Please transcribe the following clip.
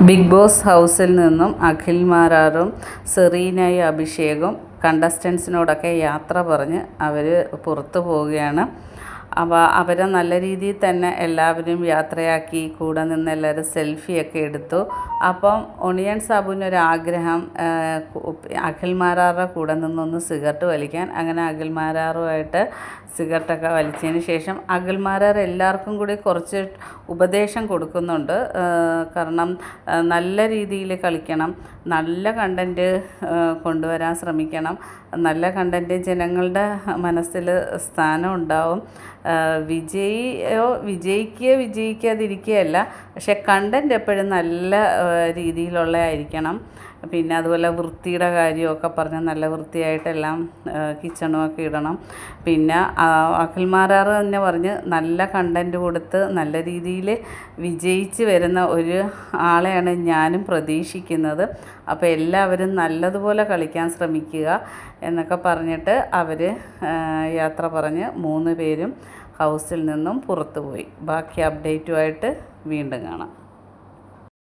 Big boss ഹൗസിൽ നിന്നും അഖിൽ മാരാറും സെറീനയും അഭിഷേകും കണ്ടസ്റ്റൻസിനോടൊക്കെ യാത്ര പറഞ്ഞ് അവർ പുറത്തു പോവുകയാണ്. അപ്പോൾ അവരെ നല്ല രീതിയിൽ തന്നെ എല്ലാവരും യാത്രയാക്കി, കൂടെ നിന്ന് എല്ലാവരും സെൽഫിയൊക്കെ എടുത്തു. അപ്പം ഒണിയൻ സാബുവിനൊരാഗ്രഹം അഖിൽ മാരാറുടെ കൂടെ നിന്നൊന്ന് സിഗരറ്റ് വലിക്കാൻ. അങ്ങനെ അഖിൽ മാരാറുമായിട്ട് സിഗരറ്റൊക്കെ വലിച്ചതിന് ശേഷം അഖിൽ മാരാർ എല്ലാവർക്കും കൂടി കുറച്ച് ഉപദേശം കൊടുക്കുന്നുണ്ട്. കാരണം നല്ല രീതിയിൽ കളിക്കണം, നല്ല കണ്ടൻറ്റ് കൊണ്ടുവരാൻ ശ്രമിക്കണം, നല്ല കണ്ടൻറ്റ് ജനങ്ങളുടെ മനസ്സിൽ സ്ഥാനം ഉണ്ടാവും. വിജയിക്കാതിരിക്കുകയല്ല, പക്ഷേ കണ്ടൻറ്റ് എപ്പോഴും നല്ല രീതിയിലുള്ളതായിരിക്കണം. പിന്നെ അതുപോലെ വൃത്തിയുടെ കാര്യമൊക്കെ പറഞ്ഞ് നല്ല വൃത്തിയായിട്ടെല്ലാം കിച്ചണുമൊക്കെ ഇടണം. പിന്നെ അഖിൽ മാരാർ തന്നെ പറഞ്ഞ് നല്ല കണ്ടൻറ്റ് കൊടുത്ത് നല്ല രീതിയിൽ വിജയിച്ച് വരുന്ന ഒരു ആളെയാണ് ഞാനും പ്രതീക്ഷിക്കുന്നത്. അപ്പോൾ എല്ലാവരും നല്ലതുപോലെ കളിക്കാൻ ശ്രമിക്കുക എന്നൊക്കെ പറഞ്ഞിട്ട് അവർ യാത്ര പറഞ്ഞ് 3 പേരും ഹൗസിൽ നിന്നും പുറത്തു പോയി. ബാക്കി അപ്ഡേറ്റുമായിട്ട് വീണ്ടും കാണാം.